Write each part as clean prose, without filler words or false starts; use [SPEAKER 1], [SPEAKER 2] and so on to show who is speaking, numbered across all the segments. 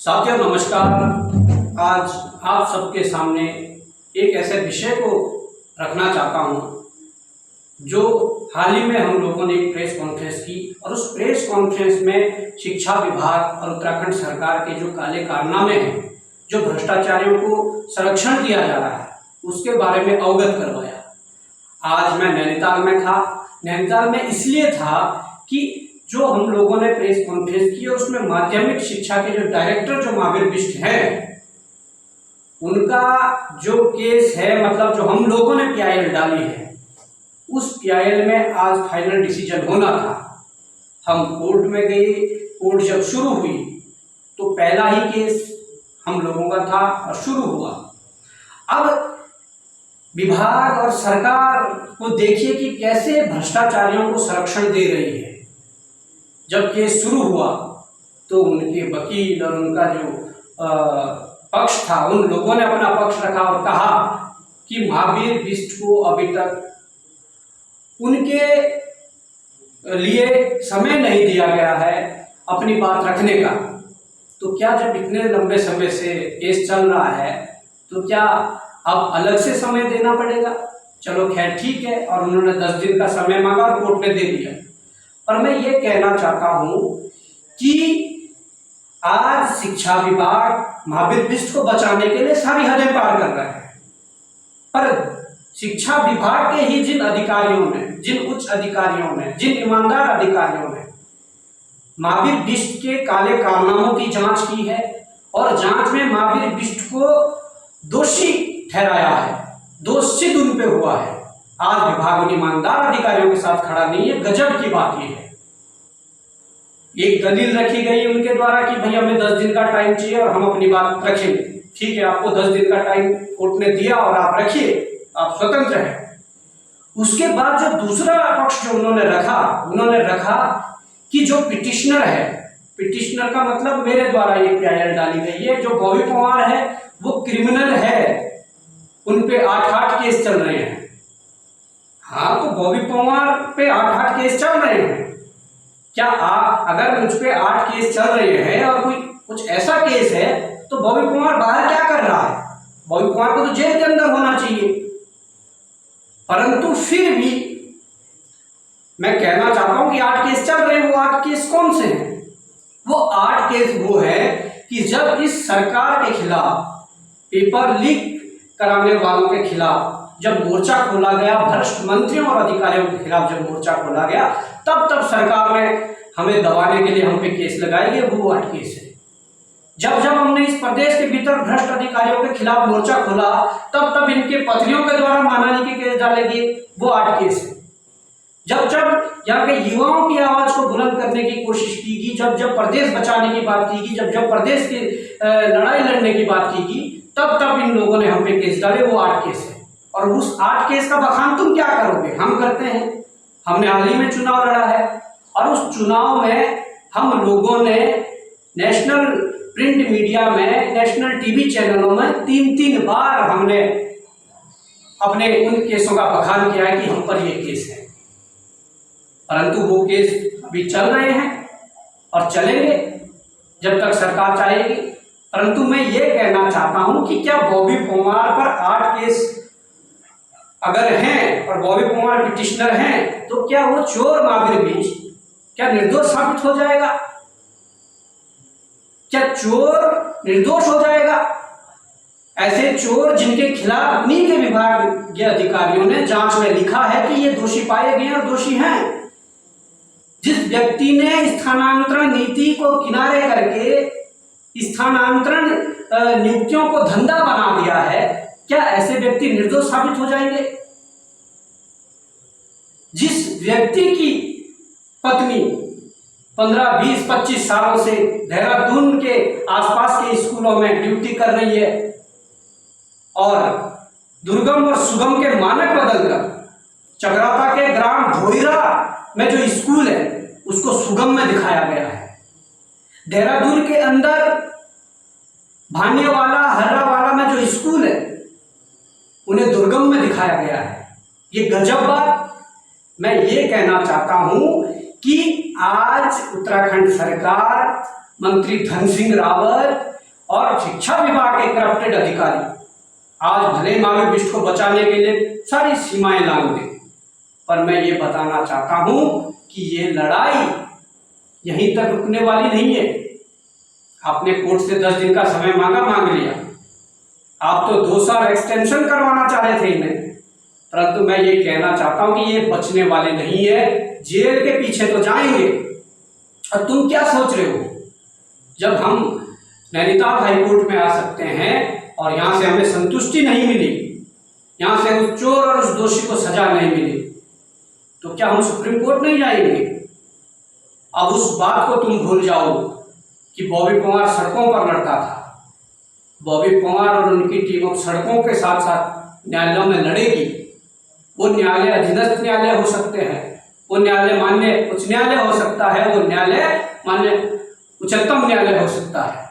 [SPEAKER 1] साथियों नमस्कार। आज आप सबके सामने एक ऐसे विषय को रखना चाहता हूं जो हाल ही में हम लोगों ने एक प्रेस कॉन्फ्रेंस की और उस प्रेस कॉन्फ्रेंस में शिक्षा विभाग और उत्तराखंड सरकार के जो काले कारनामे हैं, जो भ्रष्टाचारियों को संरक्षण दिया जा रहा है, उसके बारे में अवगत करवाया। आज मैं नैनीताल में था। नैनीताल में इसलिए था कि जो हम लोगों ने प्रेस कॉन्फ्रेंस की और उसमें माध्यमिक शिक्षा के जो डायरेक्टर जो महावीर बिष्ट हैं, उनका जो केस है, मतलब जो हम लोगों ने पीआईएल डाली है, उस पीआईएल में आज फाइनल डिसीजन होना था। हम कोर्ट में गए। कोर्ट जब शुरू हुई तो पहला ही केस हम लोगों का था और शुरू हुआ। अब विभाग और सरकार को देखिए कि कैसे भ्रष्टाचारियों को संरक्षण दे रही है। जब केस शुरू हुआ तो उनके वकील और उनका जो पक्ष था, उन लोगों ने अपना पक्ष रखा और कहा कि महावीर बिष्ट को अभी तक उनके लिए समय नहीं दिया गया है अपनी बात रखने का। तो क्या जब इतने लंबे समय से केस चल रहा है तो क्या अब अलग से समय देना पड़ेगा? चलो खैर ठीक है। और उन्होंने 10 दिन का समय मांगा और कोर्ट ने दे दिया। पर मैं ये कहना चाहता हूं कि आज शिक्षा विभाग महावीर बिष्ट को बचाने के लिए सारी हदें पार कर रहा है, पर शिक्षा विभाग के ही जिन अधिकारियों ने, जिन उच्च अधिकारियों ने, जिन ईमानदार अधिकारियों ने महावीर बिष्ट के काले कारनामों की जांच की है और जांच में महावीर बिष्ट को दोषी ठहराया है, दोष सिद्ध उन पे हुआ है, आज विभाग उन ईमानदार अधिकारियों के साथ खड़ा नहीं है। गजब की बात यह है। एक दलील रखी गई उनके द्वारा कि भैया हमें 10 दिन का टाइम चाहिए और हम अपनी बात रखेंगे। ठीक है, आपको 10 दिन का टाइम कोर्ट ने दिया और आप रखिए, आप स्वतंत्र हैं। उसके बाद जो दूसरा पक्ष जो उन्होंने रखा कि जो पिटिशनर है, पिटिशनर का मतलब मेरे द्वारा ये पीआईएल डाली गई है, जो बॉबी पवार है वो क्रिमिनल है, उन पे 8 केस चल रहे हैं। हाँ, तो बॉबी पवार पे 8 केस चल रहे हैं। क्या अगर मुझ पे 8 केस चल रहे हैं और कोई कुछ ऐसा केस है तो बॉबी पवार बाहर क्या कर रहा है? बॉबी पवार को तो जेल के अंदर होना चाहिए। परंतु फिर भी मैं कहना चाहता हूं कि 8 केस चल रहे हैं। वो 8 केस कौन से हैं? वो 8 केस वो है कि जब इस सरकार के खिलाफ, पेपर लीक कराने वालों के खिलाफ जब मोर्चा खोला गया, भ्रष्ट मंत्रियों और अधिकारियों के खिलाफ जब मोर्चा खोला गया, तब सरकार ने हमें दबाने के लिए हम पे केस लगाए गए। वो 8 केस है। जब हमने इस प्रदेश के भीतर भ्रष्ट अधिकारियों के खिलाफ मोर्चा खोला, तब इनके पत्नियों के द्वारा मानहानि के केस डाले गए। वो 8 केस है। जब यहाँ के युवाओं की आवाज को बुलंद करने की कोशिश की गई, जब प्रदेश बचाने की बात की गई, जब प्रदेश की लड़ाई लड़ने की बात की गई, तब इन लोगों ने हम पे केस डाले। वो 8 केस है। और उस 8 केस का बखान तुम क्या करोगे? हम करते हैं। हमने हाल ही में चुनाव लड़ा है और उस चुनाव में हम लोगों ने नेशनल प्रिंट मीडिया में, नेशनल टीवी चैनलों में 3 बार हमने अपने उन केसों का बखान किया है कि हम पर ये केस है। परंतु वो केस अभी चल रहे हैं और चलेंगे जब तक सरकार चाहेगी। परंतु मैं ये कहना चाहता हूं कि क्या बॉबी पवार पर 8 केस अगर हैं और बॉबी पवार पिटिशनर हैं, तो क्या वो चोर महावीर बिष्ट क्या निर्दोष साबित हो जाएगा? क्या चोर निर्दोष हो जाएगा? ऐसे चोर जिनके खिलाफ अपनी के विभाग के अधिकारियों ने जांच में लिखा है कि ये दोषी पाए गए और दोषी हैं। जिस व्यक्ति ने स्थानांतरण नीति को किनारे करके स्थानांतरण नियुक्तियों को धंधा बना दिया है, क्या ऐसे व्यक्ति निर्दोष साबित हो जाएंगे? जिस व्यक्ति की पत्नी 15, 20, 25 सालों से देहरादून के आसपास के स्कूलों में ड्यूटी कर रही है और दुर्गम और सुगम के मानक बदलकर चक्राता के ग्राम धोईरा में जो स्कूल है उसको सुगम में दिखाया गया है। देहरादून के अंदर भानियावाला, हर्रावाला में जो स्कूल है उन्हें दुर्गम में दिखाया गया है। ये गजब बात। मैं ये कहना चाहता हूं कि आज उत्तराखंड सरकार मंत्री धन सिंह रावत और शिक्षा विभाग के करप्टेड अधिकारी आज भले मावे बिष्ट को बचाने के लिए सारी सीमाएं लांघ दें, पर मैं ये बताना चाहता हूं कि ये लड़ाई यहीं तक रुकने वाली नहीं है। आपने कोर्ट से 10 दिन का समय मांग लिया। आप तो 2 साल एक्सटेंशन करवाना चाह रहे थे इन्हें, परंतु मैं ये कहना चाहता हूं कि ये बचने वाले नहीं है, जेल के पीछे तो जाएंगे। और तुम क्या सोच रहे हो, जब हम नैनीताल हाईकोर्ट में आ सकते हैं और यहाँ से हमें संतुष्टि नहीं मिली, यहाँ से उस चोर और उस दोषी को सजा नहीं मिली, तो क्या हम सुप्रीम कोर्ट नहीं जाएंगे? अब उस बात को तुम भूल जाओ कि बॉबी पंवार सड़कों पर लड़ता था। बॉबी पंवार और उनकी टीम अब सड़कों के साथ साथ न्यायालयों में लड़ेगी। वो न्यायालय अधीनस्थ न्यायालय हो सकते हैं, वो न्यायालय मान्य उच्च न्यायालय हो सकता है, वो न्यायालय मान्य उच्चतम न्यायालय हो सकता है।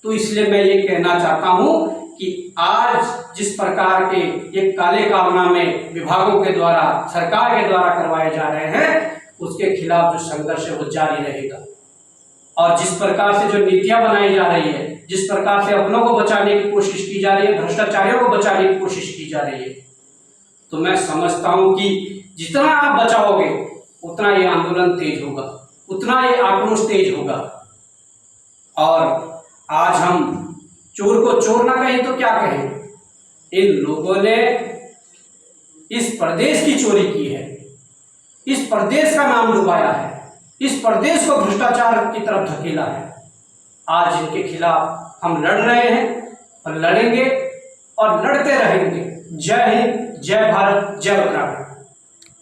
[SPEAKER 1] तो इसलिए मैं ये कहना चाहता हूं कि आज जिस प्रकार के ये काले कारनामे विभागों के द्वारा, सरकार के द्वारा करवाए जा रहे हैं, उसके खिलाफ जो संघर्ष है वो जारी रहेगा। और जिस प्रकार से जो नीतियां बनाई जा रही है, जिस प्रकार से अपनों को बचाने की कोशिश की जा रही है, भ्रष्टाचारियों को बचाने की कोशिश की जा रही है, तो मैं समझता हूं कि जितना आप बचाओगे उतना ये आंदोलन तेज होगा, उतना ये आक्रोश तेज होगा। और आज हम चोर को चोर ना कहें तो क्या कहें? इन लोगों ने इस प्रदेश की चोरी की है, इस प्रदेश का नाम डुबाया है, इस प्रदेश को भ्रष्टाचार की तरफ धकेला है। आज इनके खिलाफ हम लड़ रहे हैं और लड़ेंगे और लड़ते रहेंगे। जय हिंद, जय भारत, जय उत्तराखंड।